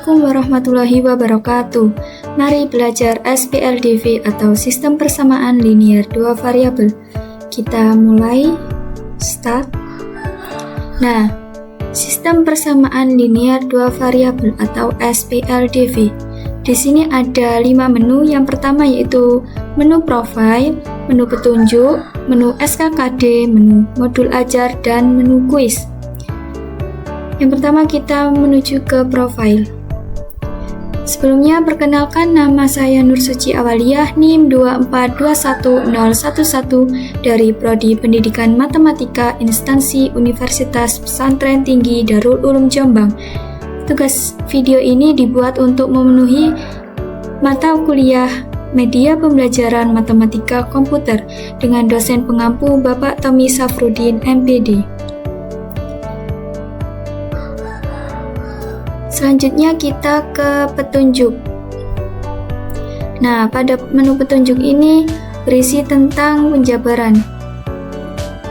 Assalamualaikum warahmatullahi wabarakatuh. Mari belajar SPLDV atau Sistem Persamaan Linear Dua Variabel. Kita mulai, start. Nah, Sistem Persamaan Linear Dua Variabel atau SPLDV. Di sini ada 5 menu. Yang pertama yaitu menu profile, menu petunjuk, menu SKKD, menu modul ajar, dan menu kuis. Yang pertama kita menuju ke profile. Sebelumnya perkenalkan, nama saya Nur Suci Awaliyah, NIM 2421011 dari Prodi Pendidikan Matematika Instansi Universitas Pesantren Tinggi Darul Ulum Jombang. Tugas video ini dibuat untuk memenuhi mata kuliah Media Pembelajaran Matematika Komputer dengan dosen pengampu Bapak Tommy Safrudin, MPD. Selanjutnya kita ke petunjuk. Nah, pada menu petunjuk ini berisi tentang penjabaran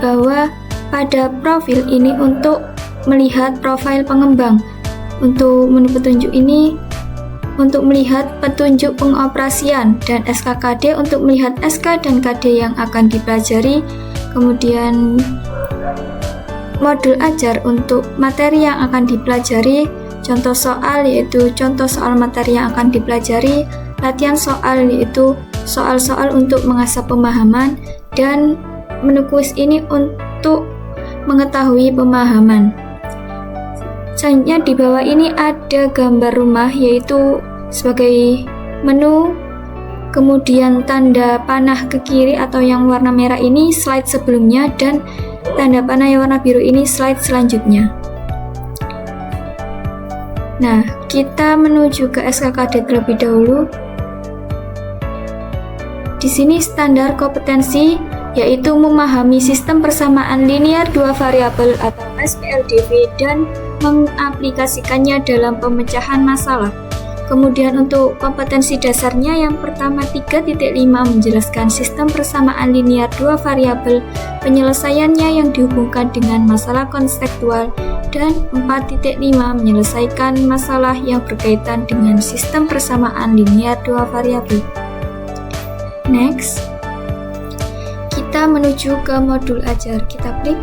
bahwa pada profil ini untuk melihat profil pengembang. Untuk menu petunjuk ini untuk melihat petunjuk pengoperasian, dan SKKD untuk melihat SK dan KD yang akan dipelajari. Kemudian modul ajar untuk materi yang akan dipelajari. Contoh soal yaitu contoh soal materi yang akan dipelajari, latihan soal yaitu soal-soal untuk mengasah pemahaman, dan menu kuis ini untuk mengetahui pemahaman. Selanjutnya di bawah ini ada gambar rumah yaitu sebagai menu, kemudian tanda panah ke kiri atau yang warna merah ini slide sebelumnya, dan tanda panah yang warna biru ini slide selanjutnya. Nah, kita menuju ke SKKD terlebih dahulu. Di sini standar kompetensi yaitu memahami sistem persamaan linear dua variabel atau SPLDV dan mengaplikasikannya dalam pemecahan masalah. Kemudian untuk kompetensi dasarnya, yang pertama 3.5 menjelaskan sistem persamaan linear dua variabel, penyelesaiannya yang dihubungkan dengan masalah konseptual, dan 4.5 menyelesaikan masalah yang berkaitan dengan sistem persamaan linear dua variabel. Next, kita menuju ke modul ajar. Kita klik.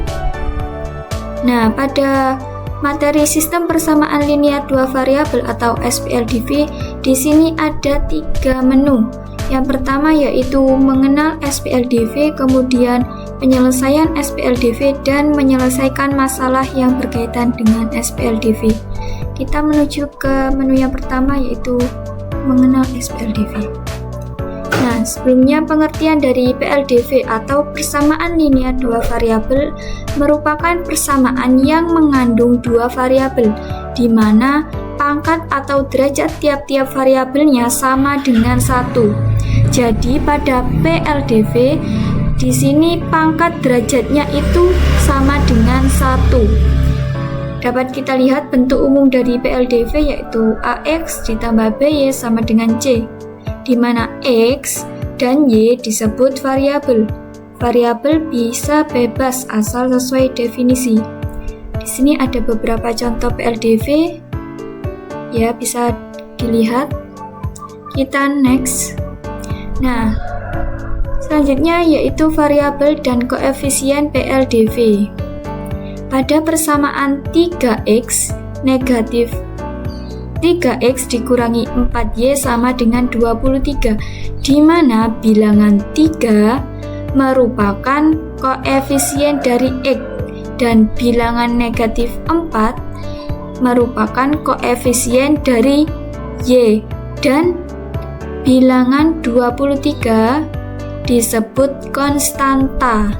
Nah, pada materi sistem persamaan linear dua variabel atau SPLDV, di sini ada 3 menu. Yang pertama yaitu mengenal SPLDV, kemudian penyelesaian SPLDV, dan menyelesaikan masalah yang berkaitan dengan SPLDV. Kita menuju ke menu yang pertama yaitu mengenal SPLDV. Nah, sebelumnya pengertian dari PLDV atau persamaan linear dua variabel merupakan persamaan yang mengandung dua variabel, di mana pangkat atau derajat tiap-tiap variabelnya sama dengan 1. Jadi pada PLDV di sini pangkat derajatnya itu sama dengan 1. Dapat kita lihat bentuk umum dari PLDV yaitu AX ditambah BY sama dengan C, di mana X dan Y disebut variabel. Variabel bisa bebas asal sesuai definisi. Di sini ada beberapa contoh PLDV, ya bisa dilihat. Kita next. Nah, selanjutnya yaitu variabel dan koefisien PLDV. Pada persamaan 3x negatif 3x dikurangi 4y sama dengan 23, di mana bilangan 3 merupakan koefisien dari x dan bilangan negatif 4 merupakan koefisien dari y, dan bilangan 23 disebut konstanta,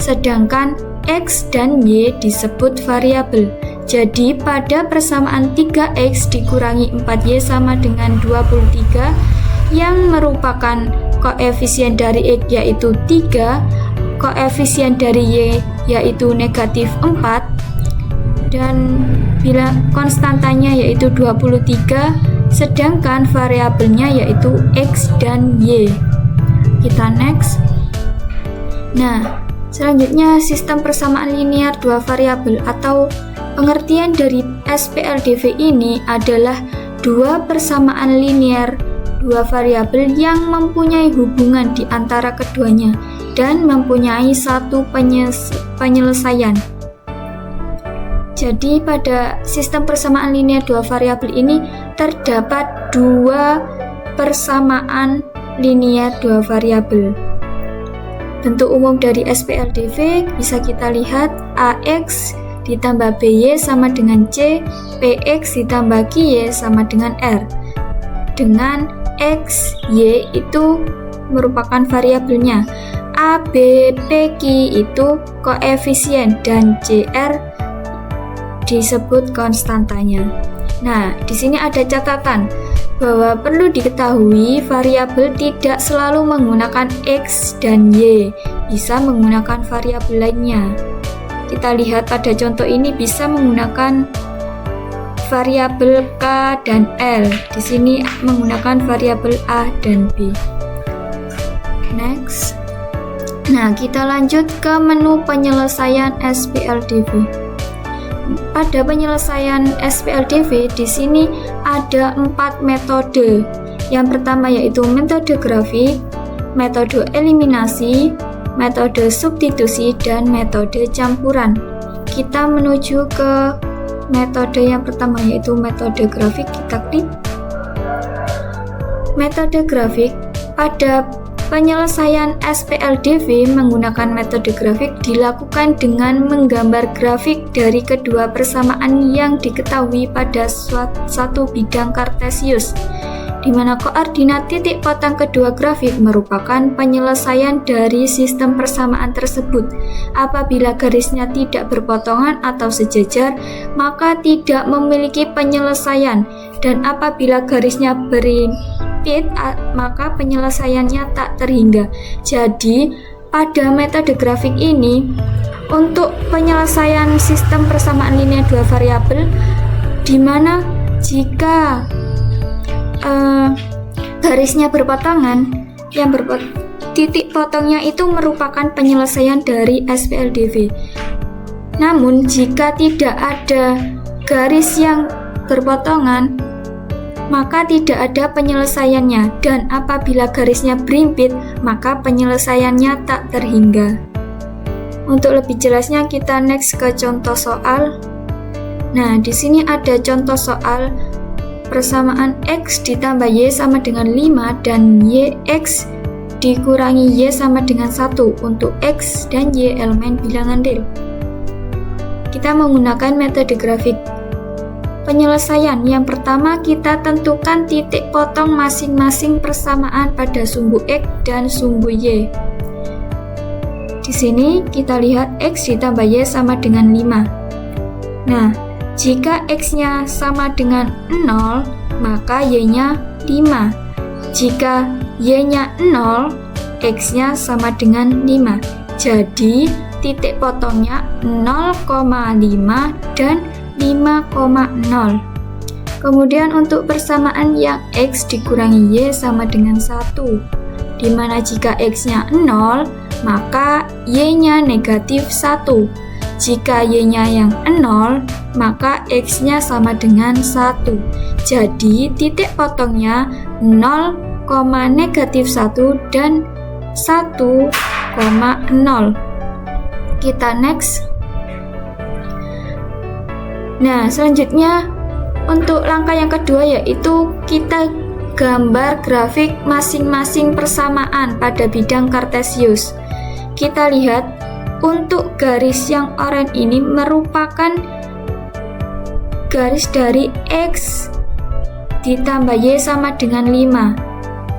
sedangkan x dan y disebut variabel. Jadi pada persamaan 3x dikurangi 4y sama dengan 23 yang merupakan koefisien dari x yaitu 3, koefisien dari y yaitu negatif 4, dan konstantanya yaitu 23, sedangkan variabelnya yaitu x dan y. Kita next. Nah, selanjutnya sistem persamaan linear dua variabel atau Pengertian dari SPLDV ini adalah dua persamaan linear dua variabel yang mempunyai hubungan di antara keduanya dan mempunyai satu penyelesaian. Jadi pada sistem persamaan linear dua variabel ini terdapat dua persamaan linear dua variabel. Bentuk umum dari SPLDV bisa kita lihat AX ditambah BY sama dengan C, PX ditambah QY sama dengan R. Dengan X, Y itu merupakan variabelnya, A, B, P, Q itu koefisien, dan CR disebut konstantanya. Nah, di sini ada catatan bahwa perlu diketahui variabel tidak selalu menggunakan X dan Y, bisa menggunakan variabel lainnya. Kita lihat pada contoh ini bisa menggunakan variabel K dan L. Di sini menggunakan variabel A dan B. Next. Nah, kita lanjut ke menu penyelesaian SPLDV. Pada penyelesaian SPLDV di sini ada 4 metode. Yang pertama yaitu metode grafik, metode eliminasi, metode substitusi, dan metode campuran. Kita menuju ke metode yang pertama yaitu metode grafik. Kita klik. Metode grafik pada penyelesaian SPLDV menggunakan metode grafik dilakukan dengan menggambar grafik dari kedua persamaan yang diketahui pada satu bidang kartesius, di mana koordinat titik potong kedua grafik merupakan penyelesaian dari sistem persamaan tersebut. Apabila garisnya tidak berpotongan atau sejajar, maka tidak memiliki penyelesaian, dan apabila garisnya berimpit, maka penyelesaiannya tak terhingga. Jadi, pada metode grafik ini, untuk penyelesaian sistem persamaan linear dua variabel, di mana jika garisnya berpotongan, titik potongnya itu merupakan penyelesaian dari SPLDV. Namun jika tidak ada garis yang berpotongan, maka tidak ada penyelesaiannya, dan apabila garisnya berimpit, maka penyelesaiannya tak terhingga. Untuk lebih jelasnya kita next ke contoh soal. Nah, di sini ada contoh soal persamaan X ditambah Y sama dengan 5 dan YX dikurangi Y sama dengan 1 untuk X dan Y elemen bilangan real. Kita menggunakan metode grafik. Penyelesaian yang pertama, kita tentukan titik potong masing-masing persamaan pada sumbu X dan sumbu Y. Di sini kita lihat X ditambah Y sama dengan 5. Nah, jika X-nya sama dengan 0, maka Y-nya 5. Jika Y-nya 0, X-nya sama dengan 5. Jadi, titik potongnya 0,5 dan 5,0. Kemudian untuk persamaan yang X dikurangi Y sama dengan 1, di mana jika X-nya 0, maka Y-nya negatif 1. Jika Y-nya yang 0, maka X-nya sama dengan 1. Jadi, titik potongnya 0, negatif 1 dan 1,0. Kita next. Nah, selanjutnya untuk langkah yang kedua yaitu kita gambar grafik masing-masing persamaan pada bidang kartesius. Kita lihat untuk garis yang oranye ini merupakan garis dari X ditambah Y sama dengan 5,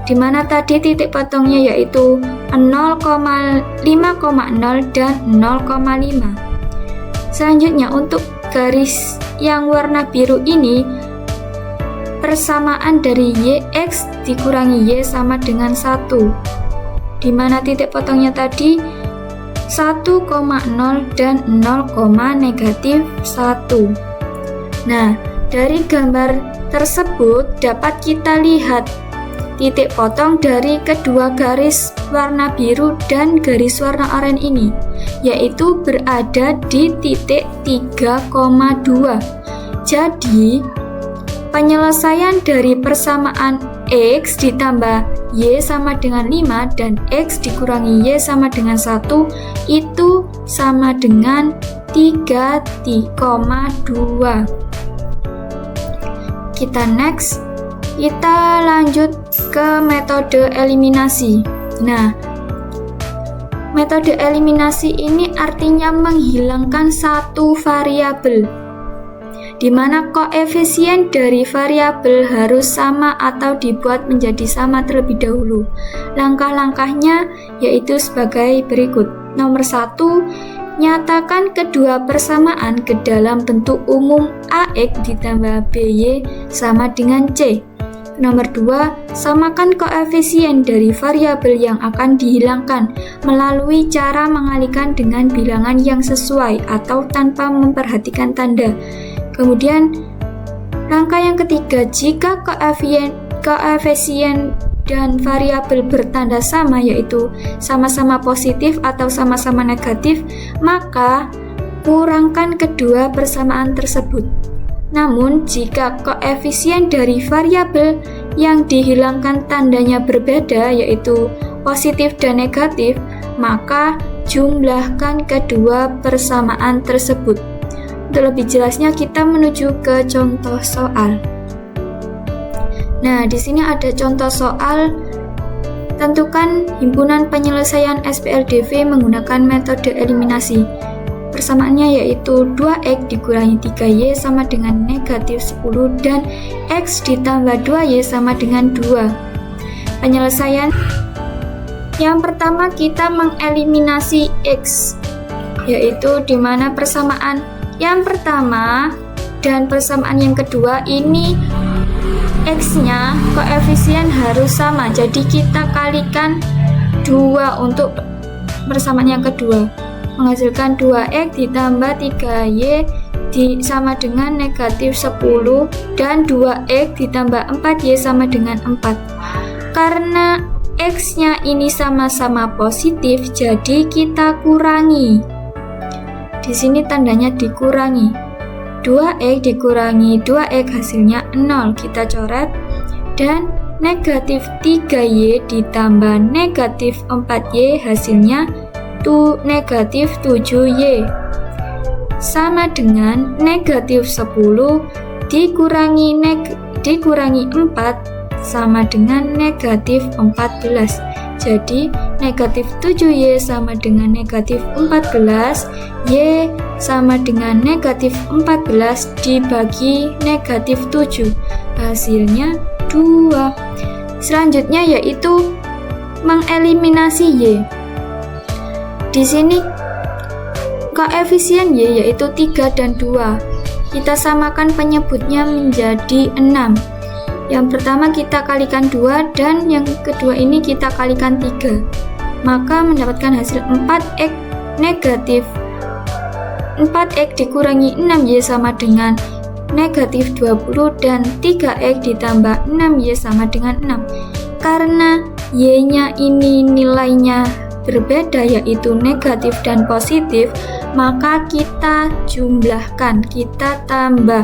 di mana tadi titik potongnya yaitu 0,5,0 dan 0,5. Selanjutnya untuk garis yang warna biru ini, persamaan dari YX dikurangi Y sama dengan 1, di mana titik potongnya tadi 1,0 dan 0,-1. Nah, dari gambar tersebut dapat kita lihat titik potong dari kedua garis warna biru dan garis warna oranye ini, yaitu berada di titik 3,2. Jadi, penyelesaian dari persamaan X ditambah Y sama dengan 5 dan X dikurangi Y sama dengan 1 itu sama dengan 3,2. Kita next, kita lanjut ke metode eliminasi. Nah, metode eliminasi ini artinya menghilangkan satu variabel, di mana koefisien dari variabel harus sama atau dibuat menjadi sama terlebih dahulu. Langkah-langkahnya yaitu sebagai berikut. Nomor 1, nyatakan kedua persamaan ke dalam bentuk umum AX ditambah BY sama dengan C. Nomor 2, samakan koefisien dari variabel yang akan dihilangkan melalui cara mengalihkan dengan bilangan yang sesuai atau tanpa memperhatikan tanda. Kemudian, langkah yang ketiga, jika koefisien dan variabel bertanda sama, yaitu sama-sama positif atau sama-sama negatif, maka kurangkan kedua persamaan tersebut. Namun, jika koefisien dari variabel yang dihilangkan tandanya berbeda, yaitu positif dan negatif, maka jumlahkan kedua persamaan tersebut. Untuk lebih jelasnya, kita menuju ke contoh soal. Nah, di sini ada contoh soal. Tentukan himpunan penyelesaian SPLDV menggunakan metode eliminasi. Persamaannya yaitu 2X dikurangi 3Y sama dengan negatif 10 dan X ditambah 2Y sama dengan 2. Penyelesaian yang pertama, kita mengeliminasi X, yaitu di mana persamaan yang pertama dan persamaan yang kedua ini X-nya koefisien harus sama, jadi kita kalikan 2 untuk persamaan yang kedua, menghasilkan 2X ditambah 3Y sama dengan negatif 10 dan 2X ditambah 4Y sama dengan 4. Karena X-nya ini sama-sama positif, jadi kita kurangi. Di sini tandanya dikurangi. 2X dikurangi 2X hasilnya 0, kita coret. Dan negatif 3Y ditambah negatif 4Y hasilnya negatif 7Y. Sama dengan negatif 10 dikurangi 4 sama dengan negatif 14. Jadi negatif 7Y sama dengan negatif 14, Y sama dengan negatif 14 dibagi negatif 7, hasilnya 2. Selanjutnya yaitu mengeliminasi Y. Di sini koefisien Y yaitu 3 dan 2. Kita samakan penyebutnya menjadi 6. Yang pertama kita kalikan 2 dan yang kedua ini kita kalikan 3. Maka mendapatkan hasil 4X negatif 4X dikurangi 6Y sama dengan negatif 20 dan 3X ditambah 6Y sama dengan 6. Karena Y-nya ini nilainya berbeda yaitu negatif dan positif, maka kita jumlahkan, kita tambah.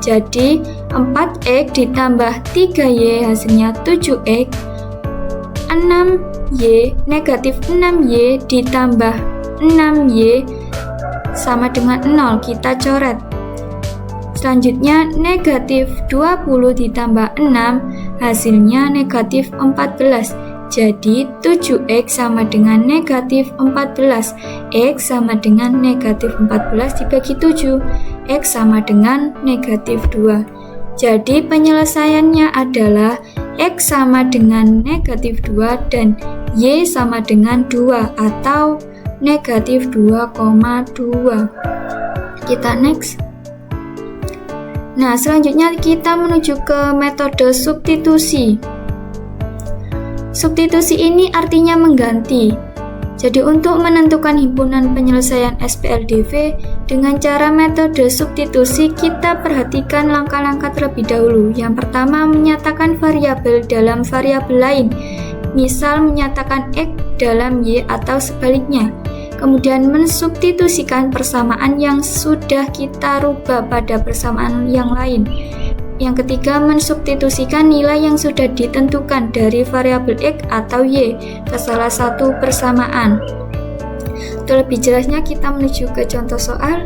Jadi 4X ditambah 3Y hasilnya 7X, 6Y negatif 6Y ditambah 6Y sama dengan 0, kita coret. Selanjutnya negatif 20 ditambah 6 hasilnya negatif 14. Jadi 7X sama dengan negatif 14, X sama dengan negatif 14 dibagi 7, X sama dengan negatif 2. Jadi penyelesaiannya adalah X sama dengan negatif 2 dan Y sama dengan 2 atau negatif 2,2. Kita next. Nah, selanjutnya kita menuju ke metode substitusi. Substitusi ini artinya mengganti. Jadi untuk menentukan himpunan penyelesaian SPLDV dengan cara metode substitusi, kita perhatikan langkah-langkah terlebih dahulu. Yang pertama, menyatakan variabel dalam variabel lain. Misal menyatakan X dalam Y atau sebaliknya. kemudian mensubstitusikan persamaan yang sudah kita rubah pada persamaan yang lain. Yang ketiga, mensubstitusikan nilai yang sudah ditentukan dari variabel X atau Y ke salah satu persamaan. Untuk lebih jelasnya kita menuju ke contoh soal.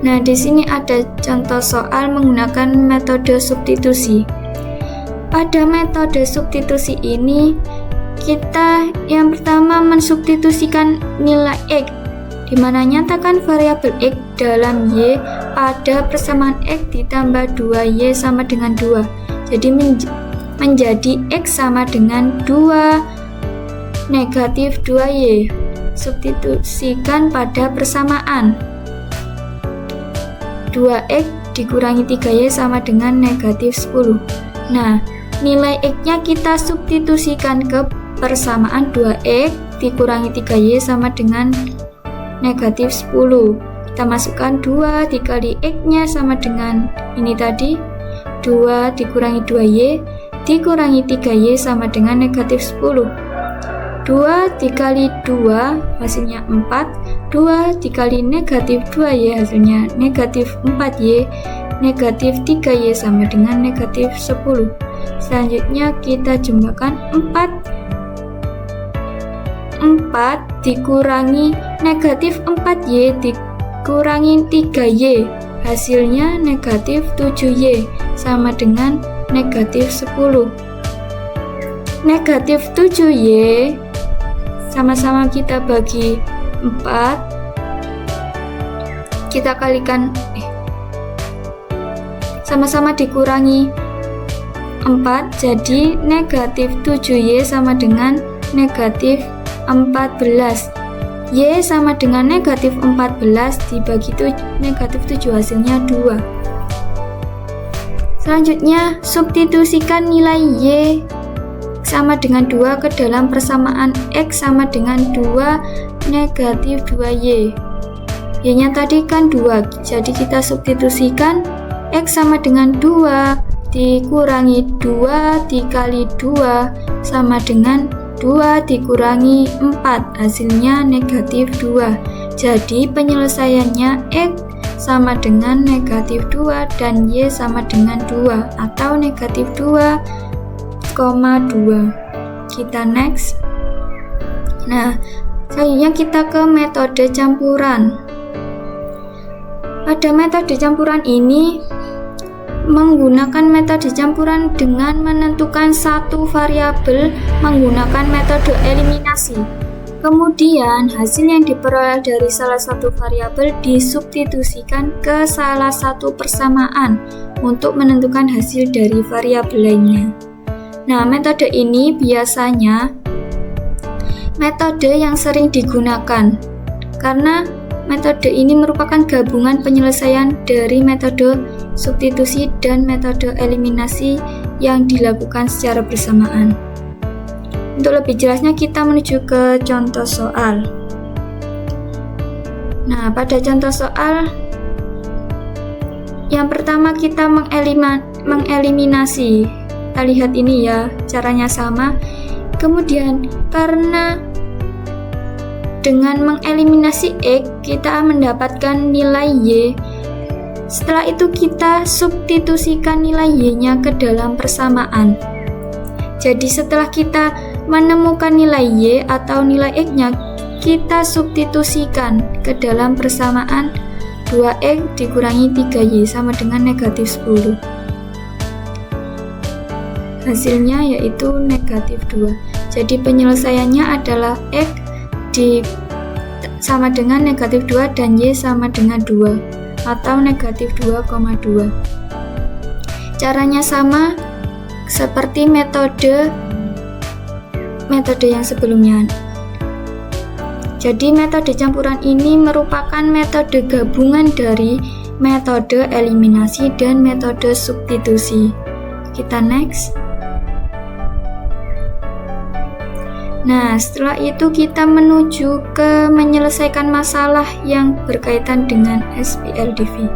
Nah, di sini ada contoh soal menggunakan metode substitusi. Pada metode substitusi ini, kita yang pertama mensubstitusikan nilai X, di mana nyatakan variabel X dalam Y pada persamaan X ditambah 2Y sama dengan 2. Jadi menjadi X sama dengan 2 negatif 2Y. Substitusikan pada persamaan 2X dikurangi 3Y sama dengan negatif 10. Nah, nilai X-nya kita substitusikan ke persamaan 2X dikurangi 3Y sama dengan negatif 10. Kita masukkan 2 dikali X-nya sama dengan ini tadi, 2 dikurangi 2Y dikurangi 3Y sama dengan negatif 10. 2 dikali 2 hasilnya 4, 2 dikali negatif 2Y hasilnya negatif 4Y, negatif 3Y sama dengan negatif 10. Selanjutnya kita jumlahkan 4 dikurangi negatif 4Y dikurangi 3Y hasilnya negatif 7Y sama dengan negatif 10. Negatif 7Y sama-sama kita bagi 4, kita kalikan sama-sama dikurangi 4, jadi negatif 7Y sama dengan negatif 14. Y sama dengan negatif 14 dibagi negatif 7 hasilnya 2. Selanjutnya substitusikan nilai Y sama dengan 2 ke dalam persamaan X sama dengan 2 negatif 2Y. Y-nya tadi kan 2, jadi kita substitusikan X sama dengan 2 dikurangi 2 dikali 2 sama dengan 2 dikurangi 4, hasilnya negatif 2. Jadi penyelesaiannya X sama dengan negatif 2 dan Y sama dengan 2 atau negatif 2,2. Kita next. Nah, selanjutnya kita ke metode campuran. Pada metode campuran ini menggunakan metode campuran dengan menentukan satu variabel menggunakan metode eliminasi. Kemudian hasil yang diperoleh dari salah satu variabel disubstitusikan ke salah satu persamaan untuk menentukan hasil dari variabel lainnya. Nah, metode ini biasanya metode yang sering digunakan karena metode ini merupakan gabungan penyelesaian dari metode substitusi dan metode eliminasi yang dilakukan secara bersamaan. Untuk lebih jelasnya kita menuju ke contoh soal. Nah, pada contoh soal yang pertama kita mengeliminasi. Kita lihat ini ya, caranya sama. Kemudian karena dengan mengeliminasi X kita mendapatkan nilai Y. Setelah itu kita substitusikan nilai Y-nya ke dalam persamaan. Jadi setelah kita menemukan nilai Y atau nilai X-nya, kita substitusikan ke dalam persamaan 2X dikurangi 3Y sama dengan negatif 10. Hasilnya yaitu negatif 2. Jadi penyelesaiannya adalah X sama dengan negatif 2 dan Y sama dengan 2 atau negatif 2,2. Caranya sama seperti metode yang sebelumnya. Jadi metode campuran ini merupakan metode gabungan dari metode eliminasi dan metode substitusi. Kita next. Nah, setelah itu kita menuju ke menyelesaikan masalah yang berkaitan dengan SPLDV.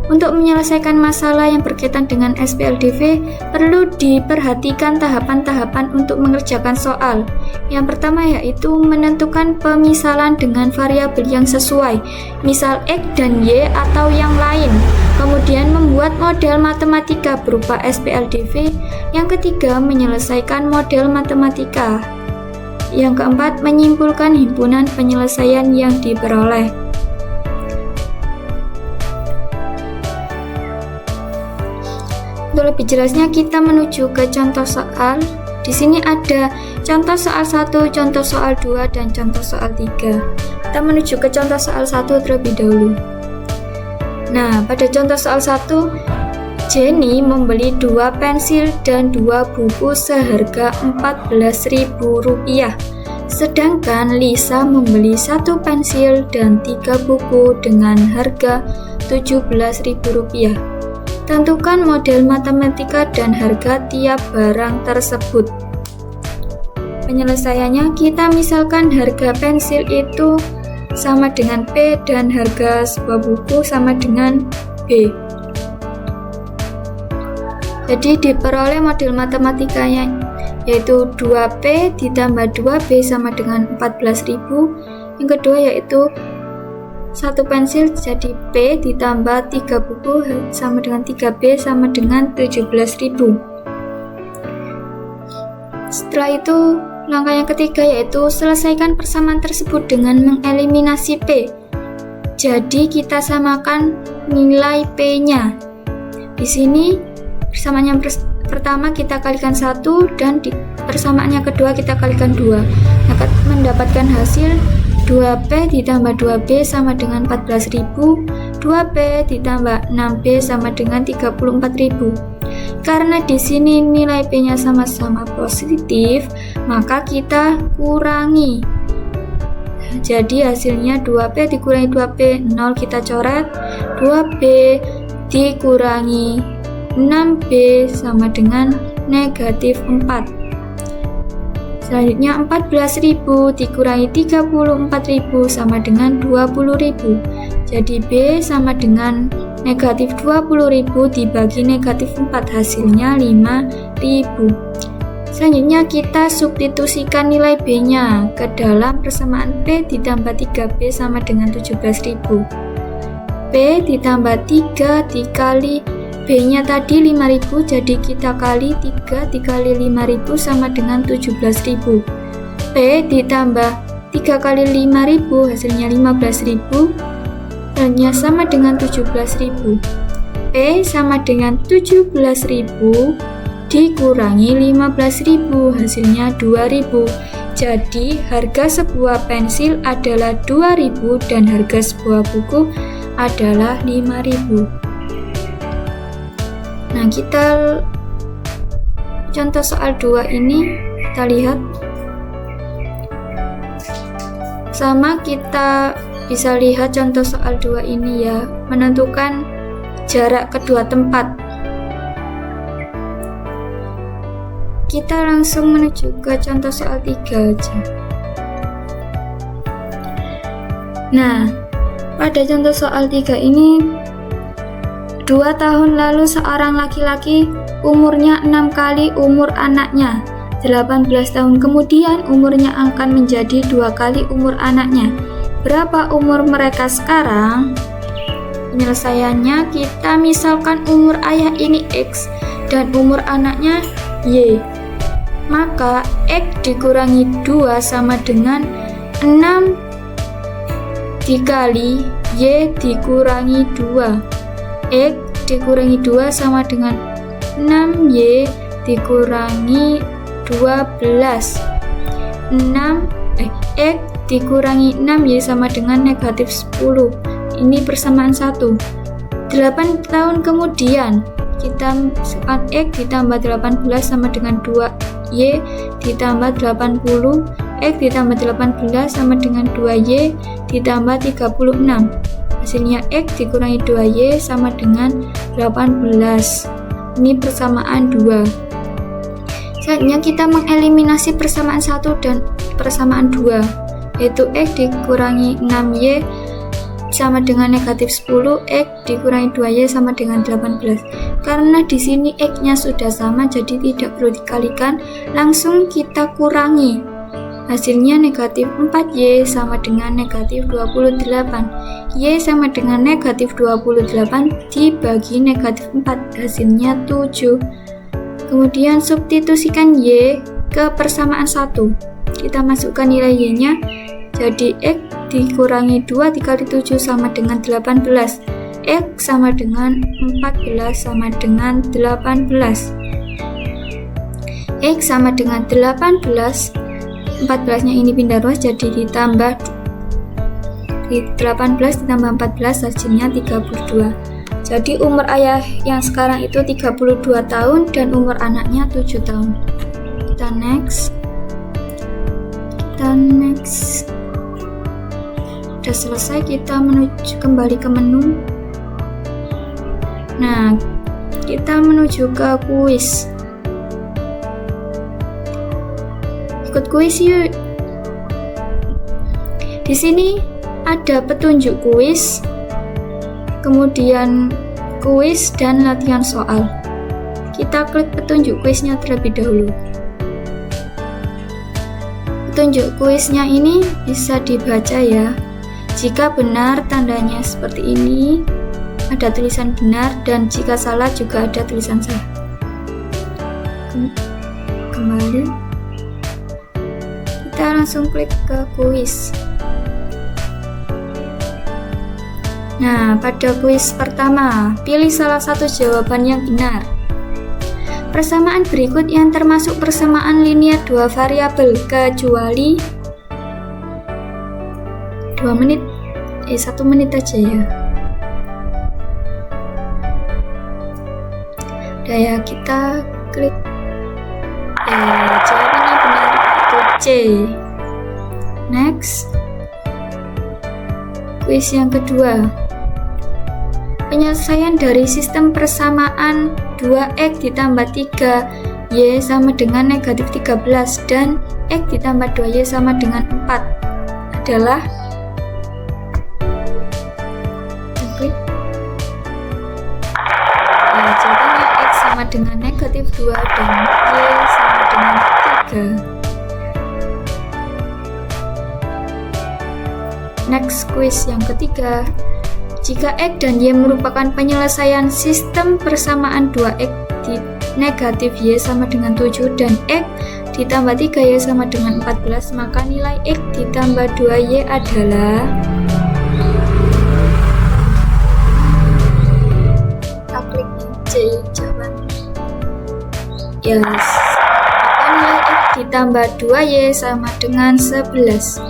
Untuk menyelesaikan masalah yang berkaitan dengan SPLDV, perlu diperhatikan tahapan-tahapan untuk mengerjakan soal. Yang pertama yaitu menentukan pemisalan dengan variabel yang sesuai, misal X dan Y atau yang lain. Kemudian membuat model matematika berupa SPLDV. Yang ketiga, menyelesaikan model matematika. Yang keempat, menyimpulkan himpunan penyelesaian yang diperoleh. Untuk lebih jelasnya kita menuju ke contoh soal. Di sini ada contoh soal 1, contoh soal 2, dan contoh soal 3. Kita menuju ke contoh soal 1 terlebih dahulu. Nah, pada contoh soal 1, Jenny membeli 2 pensil dan 2 buku seharga Rp14.000. Sedangkan Lisa membeli 1 pensil dan 3 buku dengan harga Rp17.000. Tentukan model matematika dan harga tiap barang tersebut. Penyelesaiannya, kita misalkan harga pensil itu sama dengan P dan harga sebuah buku sama dengan B. Jadi diperoleh model matematikanya yaitu 2P ditambah 2B sama dengan 14.000. Yang kedua yaitu 1 pensil jadi P ditambah 3 buku sama dengan 3B sama dengan 17.000. Setelah itu langkah yang ketiga yaitu selesaikan persamaan tersebut dengan mengeliminasi P. Jadi kita samakan nilai P-nya. Di sini persamaan yang pertama kita kalikan 1 dan di persamaan yang kedua kita kalikan 2. Akan mendapatkan hasil 2P ditambah 2B sama dengan 14.000, 2P ditambah 6B sama dengan 34.000. Karena di sini nilai P-nya sama-sama positif, maka kita kurangi. Jadi hasilnya 2P dikurangi 2P, 0 kita coret, 2B dikurangi 6B sama dengan negatif 4. Selanjutnya 14.000 dikurangi 34.000 sama dengan 20.000. Jadi B sama dengan negatif 20.000 dibagi negatif 4, hasilnya 5.000. Selanjutnya kita substitusikan nilai B-nya ke dalam persamaan P ditambah 3B sama dengan 17.000. P ditambah 3 dikali B-nya tadi 5.000, jadi kita kali 3 dikali 5.000 sama dengan 17.000. P ditambah 3 kali 5.000 hasilnya 15.000, dan-nya sama dengan 17.000. P sama dengan 17.000 dikurangi 15.000 hasilnya 2.000. Jadi harga sebuah pensil adalah 2.000 dan harga sebuah buku adalah 5.000. Nah, kita contoh soal 2 ini kita lihat sama, kita bisa lihat contoh soal 2 ini ya, menentukan jarak kedua tempat. Kita langsung menuju ke contoh soal 3 aja. Nah, pada contoh soal 3 ini 2 tahun lalu seorang laki-laki umurnya 6 kali umur anaknya. 18 tahun kemudian umurnya akan menjadi 2 kali umur anaknya. Berapa umur mereka sekarang? Penyelesaiannya, kita misalkan umur ayah ini X dan umur anaknya Y. Maka X dikurangi 2 sama dengan 6 dikali Y dikurangi 2. X dikurangi 2 sama dengan 6Y dikurangi 12. X dikurangi 6Y sama dengan negatif 10. Ini persamaan 1. 8 tahun kemudian kita masukkan X ditambah 18 sama dengan 2Y ditambah 80. X ditambah 18 sama dengan 2Y ditambah 36. Hasilnya X dikurangi 2Y sama dengan 18. Ini persamaan 2. Selanjutnya kita mengeliminasi persamaan 1 dan persamaan 2, yaitu X dikurangi 6Y sama dengan negatif 10, X dikurangi 2Y sama dengan 18. Karena di sini X-nya sudah sama, jadi tidak perlu dikalikan, langsung kita kurangi. Hasilnya negatif 4Y sama dengan negatif 28. Y sama dengan negatif 28 dibagi negatif 4, hasilnya 7. Kemudian substitusikan Y ke persamaan 1. Kita masukkan nilai Y-nya, jadi X dikurangi 2 dikali 7 sama dengan 18. X sama dengan 14 sama dengan 18. X sama dengan 18. 14-nya ini pindah ruas, jadi ditambah 18 ditambah 14 hasilnya 32. Jadi umur ayah yang sekarang itu 32 tahun dan umur anaknya 7 tahun. Kita next. Udah selesai, kita menuju kembali ke menu. Nah, kita menuju ke kuis. Ikut kuis yuk. Di sini ada petunjuk kuis, kemudian kuis dan latihan soal. Kita klik petunjuk kuisnya terlebih dahulu. Petunjuk kuisnya ini bisa dibaca ya. Jika benar tandanya seperti ini, ada tulisan benar, dan jika salah juga ada tulisan salah. Kembali. Kita langsung klik ke kuis. Nah, pada kuis pertama, pilih salah satu jawaban yang benar. Persamaan berikut yang termasuk persamaan linear dua variabel kecuali 1 menit aja ya. Udah ya, kita klik. Jawabannya benar itu C. Next. Kuis yang kedua. Penyelesaian dari sistem persamaan 2X ditambah 3Y sama dengan negatif 13 dan X ditambah 2Y sama dengan 4 adalah jawabannya X sama dengan negatif 2 dan Y sama dengan 3. Next quiz yang ketiga. Jika X dan Y merupakan penyelesaian sistem persamaan 2X negatif Y sama dengan 7 dan X ditambah 3Y sama dengan 14, maka nilai X ditambah 2Y adalah kita klik C jawaban. Yes. Maka nilai X ditambah 2Y sama dengan 11.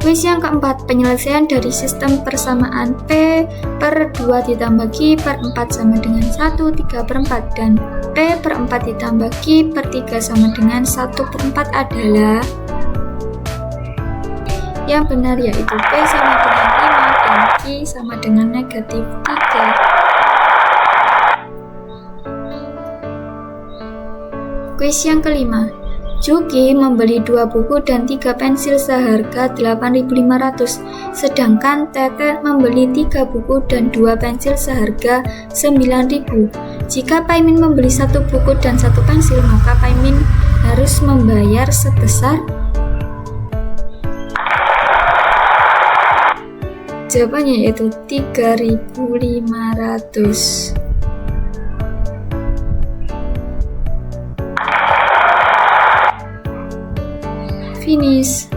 Kuis yang keempat, penyelesaian dari sistem persamaan P per 2 ditambah Q per 4 sama dengan 1 3 per 4 dan P per 4 ditambah Q per 3 sama dengan 1 per 4 adalah yang benar, yaitu P sama dengan 5 dan Q sama dengan negatif 3. Kuis yang kelima. Juki membeli 2 buku dan 3 pensil seharga 8.500, sedangkan Tete membeli 3 buku dan 2 pensil seharga 9.000. Jika Paimin membeli 1 buku dan 1 pensil, maka Paimin harus membayar sebesar. Jawabannya yaitu 3.500. Finish.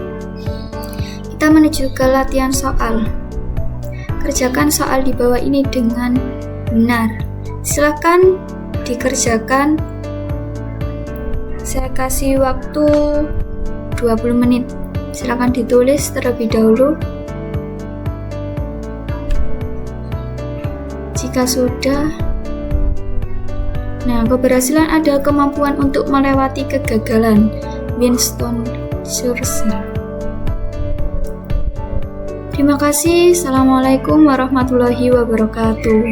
Kita menuju ke latihan soal. Kerjakan soal di bawah ini dengan benar. Silakan dikerjakan. Saya kasih waktu 20 menit. Silakan ditulis terlebih dahulu. Jika sudah, keberhasilan ada kemampuan untuk melewati kegagalan. Winston Churchill. Terima kasih. Assalamualaikum warahmatullahi wabarakatuh.